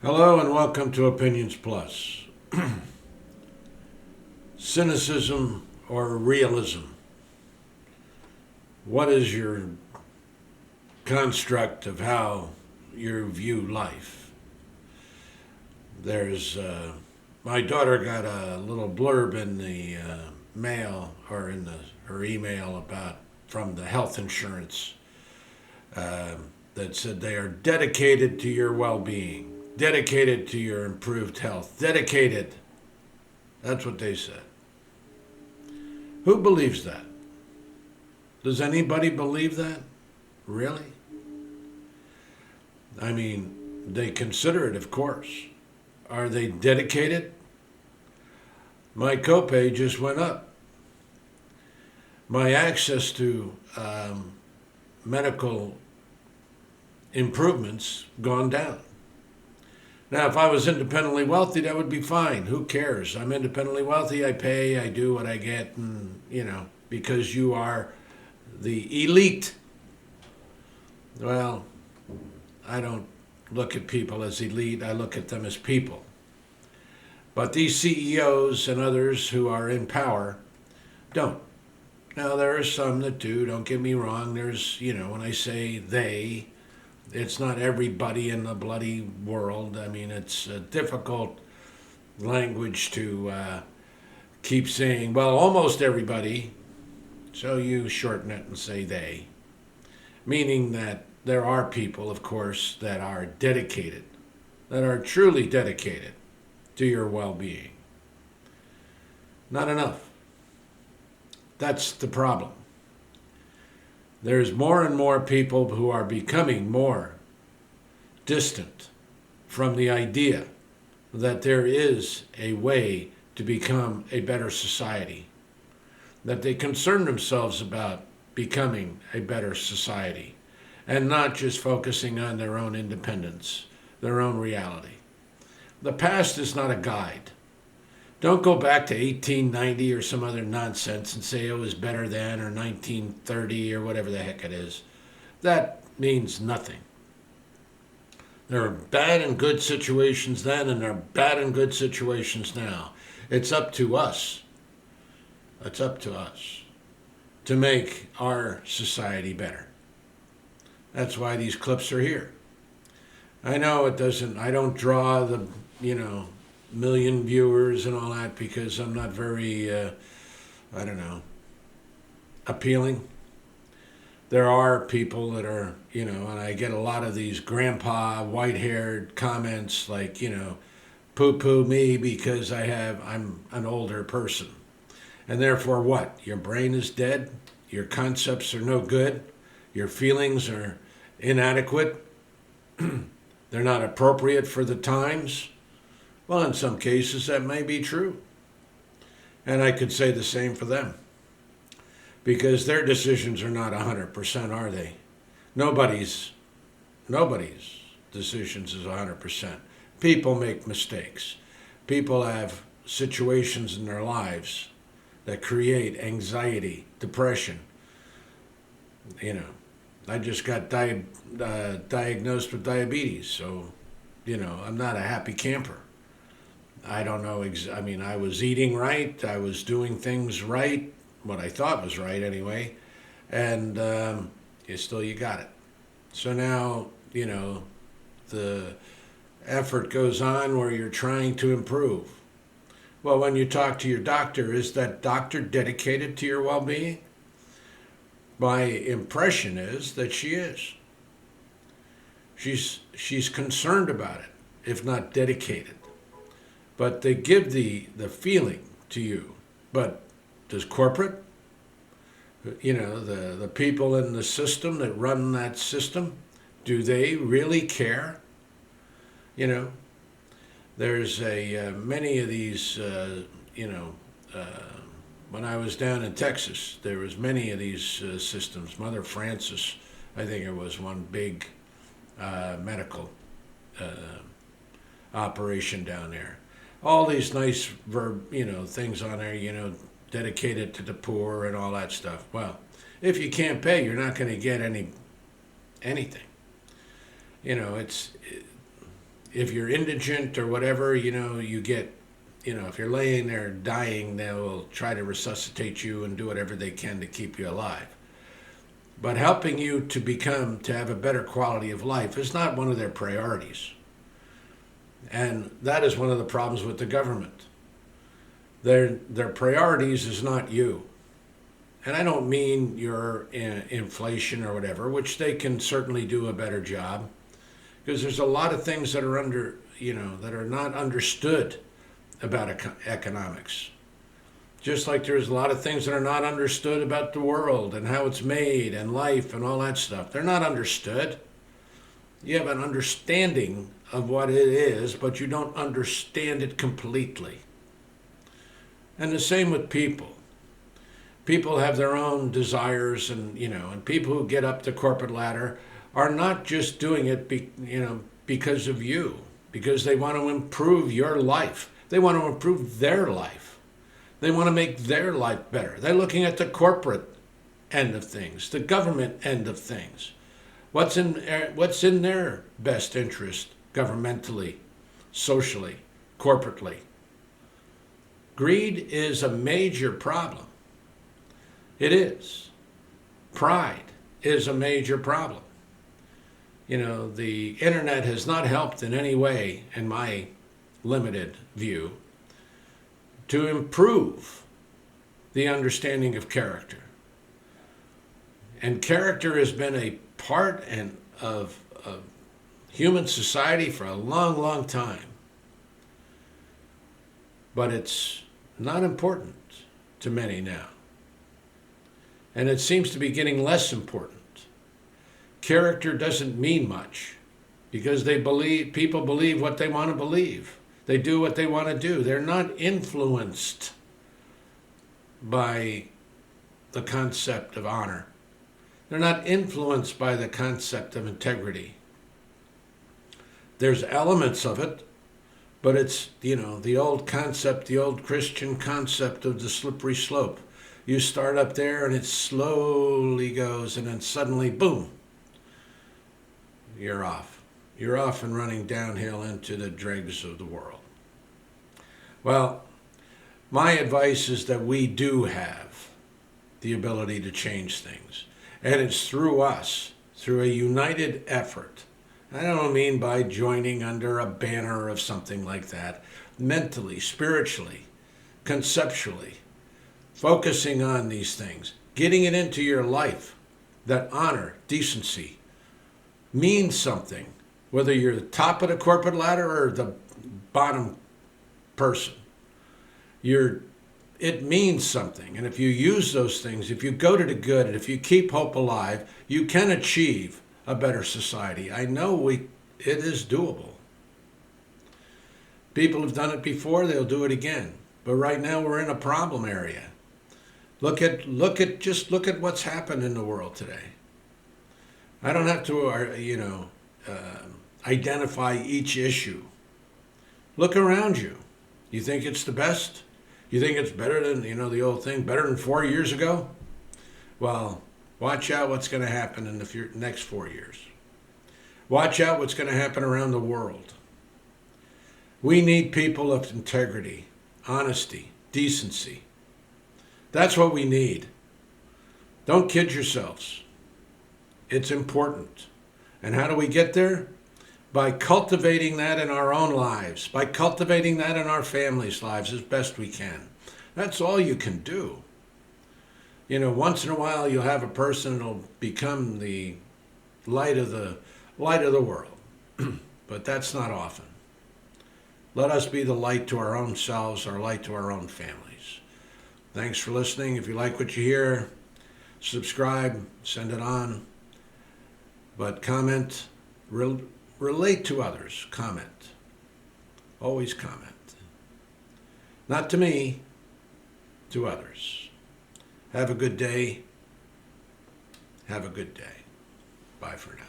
Hello and welcome to Opinions Plus. Cynicism or realism? What is your construct of how you view life? There's my daughter got a little blurb in the mail or in her email about from the health insurance uh, that said they are dedicated to your well-being, dedicated to your improved health, dedicated. That's what they said. Who believes that? Does anybody believe that? Really? I mean, they consider it, of course. Are they dedicated? My copay just went up. My access to medical improvements gone down. Now, if I was independently wealthy, that would be fine. Who cares? I'm independently wealthy. I pay. I do what I get, and because you are the elite. Well, I don't look at people as elite. I look at them as people. But these CEOs and others who are in power don't. Now, there are some that do. Don't get me wrong. There's, when I say they, it's not everybody in the bloody world. I mean, it's a difficult language to keep saying, well, almost everybody. So you shorten it and say they. Meaning that there are people, of course, that are dedicated, that are truly dedicated to your well-being. Not enough. That's the problem. There's more and more people who are becoming more distant from the idea that there is a way to become a better society, that they concern themselves about becoming a better society and not just focusing on their own independence, their own reality. The past is not a guide. Don't go back to 1890 or some other nonsense and say it was better then or 1930 or whatever the heck it is. That means nothing. There are bad and good situations then, and there are bad and good situations now. It's up to us. It's up to us to make our society better. That's why these clips are here. I know I don't draw the, million viewers and all that because I'm not very, appealing. There are people that are, and I get a lot of these grandpa, white-haired comments like, poo-poo me because I'm an older person. And therefore what? Your brain is dead? Your concepts are no good? Your feelings are inadequate? They're not appropriate for the times? Well, in some cases that may be true. And I could say the same for them. Because their decisions are not 100%, are they? Nobody's decisions is 100%. People make mistakes. People have situations in their lives that create anxiety, depression. I just got diagnosed with diabetes, so, I'm not a happy camper. I don't know, I was eating right, I was doing things right, what I thought was right anyway, and you got it. So now, the effort goes on where you're trying to improve. Well, when you talk to your doctor, is that doctor dedicated to your well-being? My impression is that she is. She's concerned about it, if not dedicated. But they give the feeling to you. But does corporate, the people in the system that run that system, do they really care? There's many of these, when I was down in Texas, there was many of these systems. Mother Francis, I think it was one big medical operation down there. All these nice things on there, dedicated to the poor and all that stuff. Well, if you can't pay, you're not going to get anything. It's if you're indigent or whatever, you get, if you're laying there dying, they'll try to resuscitate you and do whatever they can to keep you alive. But helping you to have a better quality of life is not one of their priorities. And that is one of the problems with the government. Their priorities is not you. And I don't mean your inflation or whatever, which they can certainly do a better job, because there's a lot of things that are that are not understood about economics. Just like there's a lot of things that are not understood about the world and how it's made and life and all that stuff. They're not understood. You have an understanding of what it is, but you don't understand it completely. And the same with people. People have their own desires, and people who get up the corporate ladder are not just doing it because of you, because they want to improve your life. They want to improve their life. They want to make their life better. They're looking at the corporate end of things, the government end of things. What's in their best interest governmentally, socially, corporately? Greed is a major problem. It is. Pride is a major problem. The internet has not helped in any way, in my limited view, to improve the understanding of character. And character has been a part of human society for a long, long time. But it's not important to many now. And it seems to be getting less important. Character doesn't mean much because people believe what they want to believe. They do what they want to do. They're not influenced by the concept of honor. They're not influenced by the concept of integrity. There's elements of it, but it's, the old concept, the old Christian concept of the slippery slope. You start up there and it slowly goes, and then suddenly, boom, you're off. You're off and running downhill into the dregs of the world. Well, my advice is that we do have the ability to change things. And it's through us, through a united effort. I don't mean by joining under a banner of something like that. Mentally, spiritually, conceptually, focusing on these things, getting it into your life, that honor, decency, means something, whether you're the top of the corporate ladder or the bottom person. It means something. And if you use those things, if you go to the good, and if you keep hope alive, you can achieve a better society. I know it is doable. People have done it before, they'll do it again. But right now we're in a problem area. Look at what's happened in the world today. I don't have to, identify each issue. Look around you. You think it's the best? You think it's better than, the old thing, better than 4 years ago? Well, watch out what's going to happen in the next 4 years. Watch out what's going to happen around the world. We need people of integrity, honesty, decency. That's what we need. Don't kid yourselves. It's important. And how do we get there? By cultivating that in our own lives, by cultivating that in our families' lives as best we can. That's all you can do. Once in a while you'll have a person that'll become the light of the world. But that's not often. Let us be the light to our own selves, our light to our own families. Thanks for listening. If you like what you hear, subscribe, send it on. But comment, relate to others, comment. Always comment. Not to me, to others. Have a good day. Have a good day. Bye for now.